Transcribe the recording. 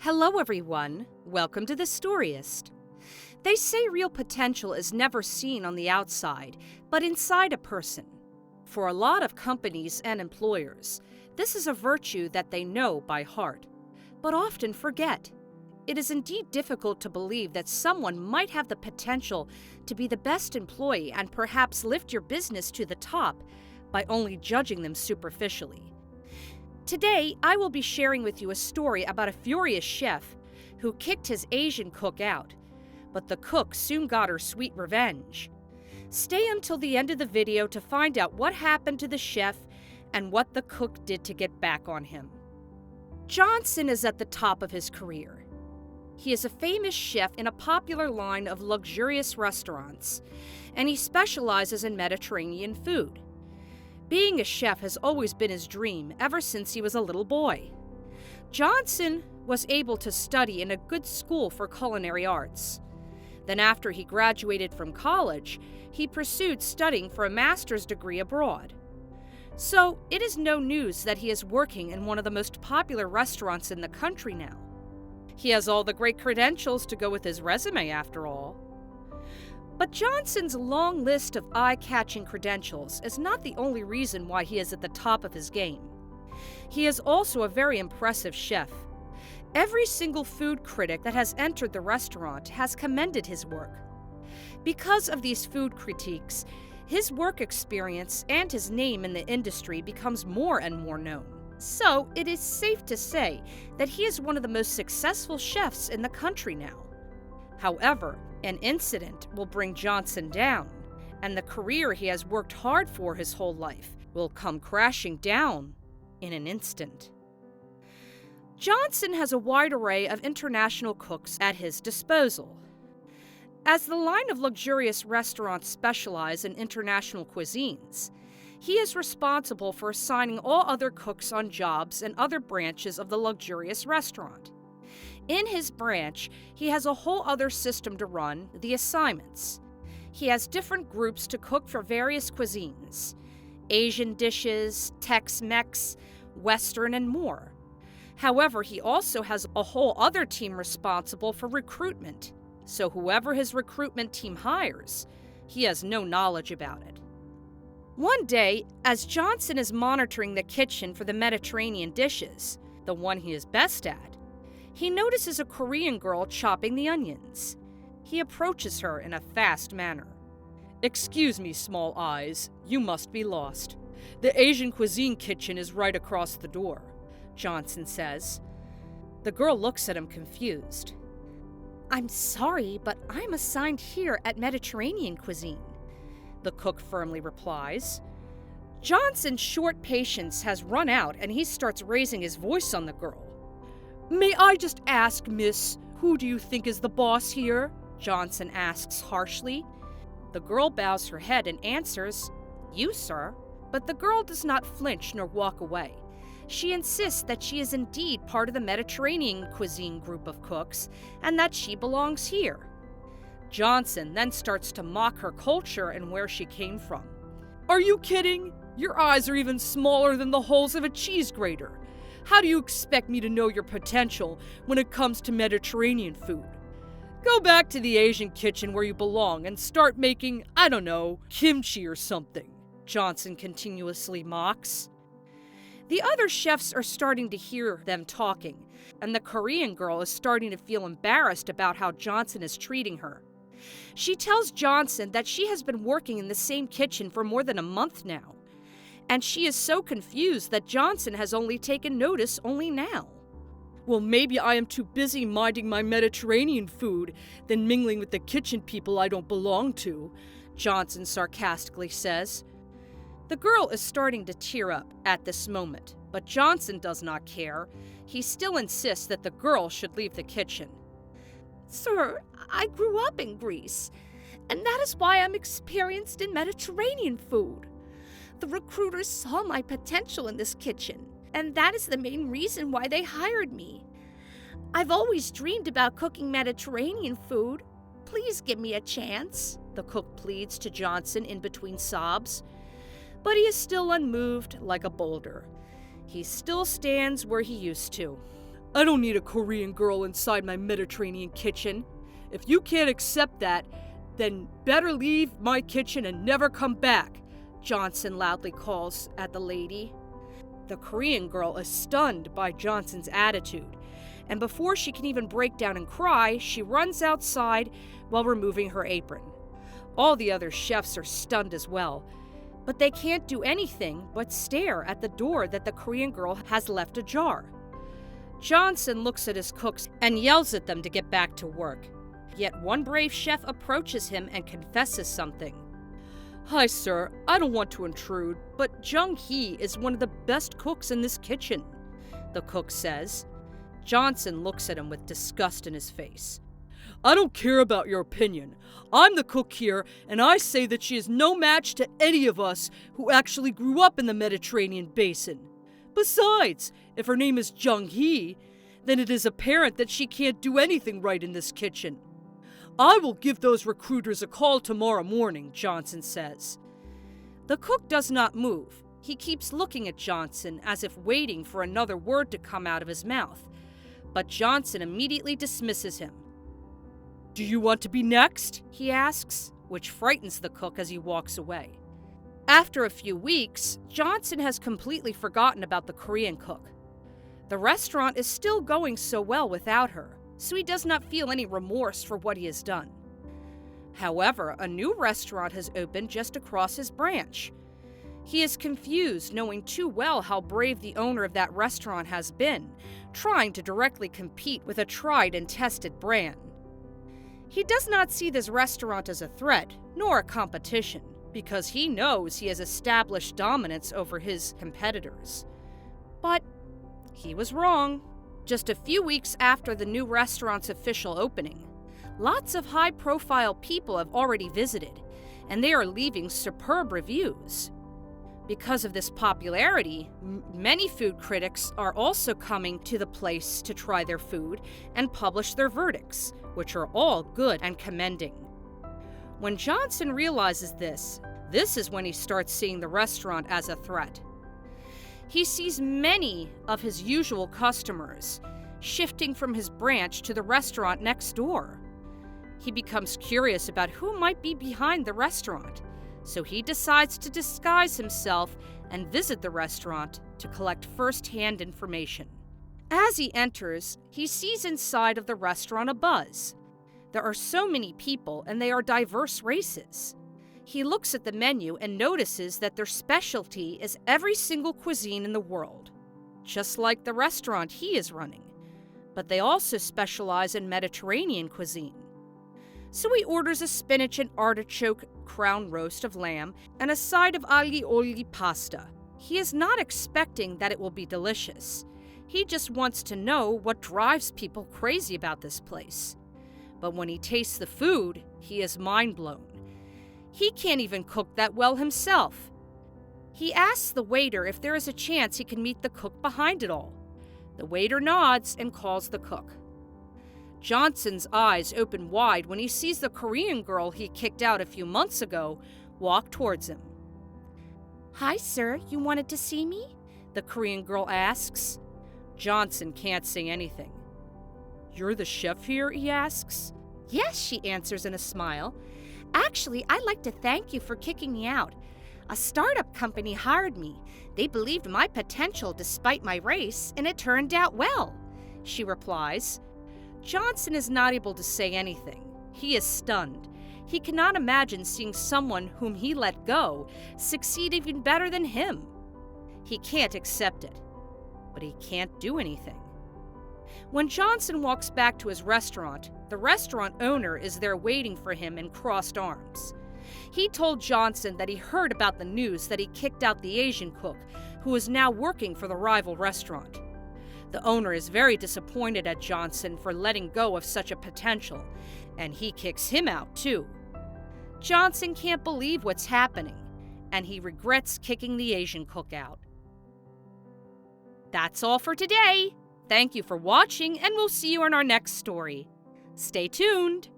Hello, everyone. Welcome to the Storyist. They say real potential is never seen on the outside, but inside a person. For a lot of companies and employers, this is a virtue that they know by heart, but often forget. It is indeed difficult to believe that someone might have the potential to be the best employee and perhaps lift your business to the top by only judging them superficially. Today, I will be sharing with you a story about a furious chef who kicked his Asian cook out, but the cook soon got her sweet revenge. Stay until the end of the video to find out what happened to the chef and what the cook did to get back on him. Johnson is at the top of his career. He is a famous chef in a popular line of luxurious restaurants, and he specializes in Mediterranean food. Being a chef has always been his dream ever since he was a little boy. Johnson was able to study in a good school for culinary arts. Then after he graduated from college, he pursued studying for a master's degree abroad. So it is no news that he is working in one of the most popular restaurants in the country now. He has all the great credentials to go with his resume after all. But Johnson's long list of eye-catching credentials is not the only reason why he is at the top of his game. He is also a very impressive chef. Every single food critic that has entered the restaurant has commended his work. Because of these food critiques, his work experience and his name in the industry becomes more and more known. So it is safe to say that he is one of the most successful chefs in the country now. However, an incident will bring Johnson down, and the career he has worked hard for his whole life will come crashing down in an instant. Johnson has a wide array of international cooks at his disposal. As the line of luxurious restaurants specialize in international cuisines, he is responsible for assigning all other cooks on jobs in other branches of the luxurious restaurant. In his branch, he has a whole other system to run, the assignments. He has different groups to cook for various cuisines: Asian dishes, Tex-Mex, Western, and more. However, he also has a whole other team responsible for recruitment, so whoever his recruitment team hires, he has no knowledge about it. One day, as Johnson is monitoring the kitchen for the Mediterranean dishes, the one he is best at, he notices a Korean girl chopping the onions. He approaches her in a fast manner. "Excuse me, small eyes, you must be lost. The Asian cuisine kitchen is right across the door," Johnson says. The girl looks at him confused. "I'm sorry, but I'm assigned here at Mediterranean cuisine," the cook firmly replies. Johnson's short patience has run out and he starts raising his voice on the girl. "May I just ask, miss, who do you think is the boss here?" Johnson asks harshly. The girl bows her head and answers, "You, sir." But the girl does not flinch nor walk away. She insists that she is indeed part of the Mediterranean cuisine group of cooks and that she belongs here. Johnson then starts to mock her culture and where she came from. "Are you kidding? Your eyes are even smaller than the holes of a cheese grater. How do you expect me to know your potential when it comes to Mediterranean food? Go back to the Asian kitchen where you belong and start making, I don't know, kimchi or something," Johnson continuously mocks. The other chefs are starting to hear them talking, and the Korean girl is starting to feel embarrassed about how Johnson is treating her. She tells Johnson that she has been working in the same kitchen for more than a month now, and she is so confused that Johnson has only taken notice only now. "Well, maybe I am too busy minding my Mediterranean food than mingling with the kitchen people I don't belong to," Johnson sarcastically says. The girl is starting to tear up at this moment, but Johnson does not care. He still insists that the girl should leave the kitchen. "Sir, I grew up in Greece, and that is why I'm experienced in Mediterranean food. The recruiters saw my potential in this kitchen, and that is the main reason why they hired me. I've always dreamed about cooking Mediterranean food. Please give me a chance," the cook pleads to Johnson in between sobs. But he is still unmoved like a boulder. He still stands where he used to. I don't need a Korean girl inside my Mediterranean kitchen. If you can't accept that, then better leave my kitchen and never come back, Johnson loudly calls at the lady. The Korean girl is stunned by Johnson's attitude, and before she can even break down and cry, she runs outside while removing her apron. All the other chefs are stunned as well, but they can't do anything but stare at the door that the Korean girl has left ajar. Johnson looks at his cooks and yells at them to get back to work. Yet one brave chef approaches him and confesses something. "Hi, sir. I don't want to intrude, but Jung Hee is one of the best cooks in this kitchen," the cook says. Johnson looks at him with disgust in his face. "I don't care about your opinion. I'm the cook here, and I say that she is no match to any of us who actually grew up in the Mediterranean basin. Besides, if her name is Jung Hee, then it is apparent that she can't do anything right in this kitchen. I will give those recruiters a call tomorrow morning," Johnson says. The cook does not move. He keeps looking at Johnson as if waiting for another word to come out of his mouth. But Johnson immediately dismisses him. "Do you want to be next?" he asks, which frightens the cook as he walks away. After a few weeks, Johnson has completely forgotten about the Korean cook. The restaurant is still going so well without her, so he does not feel any remorse for what he has done. However, a new restaurant has opened just across his branch. He is confused, knowing too well how brave the owner of that restaurant has been, trying to directly compete with a tried and tested brand. He does not see this restaurant as a threat, nor a competition, because he knows he has established dominance over his competitors. But he was wrong. Just a few weeks after the new restaurant's official opening, lots of high-profile people have already visited, and they are leaving superb reviews. Because of this popularity, many food critics are also coming to the place to try their food and publish their verdicts, which are all good and commending. When Johnson realizes this is when he starts seeing the restaurant as a threat. He sees many of his usual customers shifting from his branch to the restaurant next door. He becomes curious about who might be behind the restaurant, so he decides to disguise himself and visit the restaurant to collect first-hand information. As he enters, he sees inside of the restaurant a buzz. There are so many people, and they are diverse races. He looks at the menu and notices that their specialty is every single cuisine in the world, just like the restaurant he is running. But they also specialize in Mediterranean cuisine. So he orders a spinach and artichoke crown roast of lamb and a side of aglio olio pasta. He is not expecting that it will be delicious. He just wants to know what drives people crazy about this place. But when he tastes the food, he is mind blown. He can't even cook that well himself. He asks the waiter if there is a chance he can meet the cook behind it all. The waiter nods and calls the cook. Johnson's eyes open wide when he sees the Korean girl he kicked out a few months ago walk towards him. "Hi, sir, you wanted to see me?" the Korean girl asks. Johnson can't say anything. "You're the chef here?" he asks. "Yes," she answers in a smile. "Actually, I'd like to thank you for kicking me out. A startup company hired me. They believed my potential despite my race, and it turned out well," she replies. Johnson is not able to say anything. He is stunned. He cannot imagine seeing someone whom he let go succeed even better than him. He can't accept it, but he can't do anything. When Johnson walks back to his restaurant, the restaurant owner is there waiting for him in crossed arms. He told Johnson that he heard about the news that he kicked out the Asian cook, who is now working for the rival restaurant. The owner is very disappointed at Johnson for letting go of such a potential, and he kicks him out too. Johnson can't believe what's happening, and he regrets kicking the Asian cook out. That's all for today. Thank you for watching, and we'll see you in our next story. Stay tuned!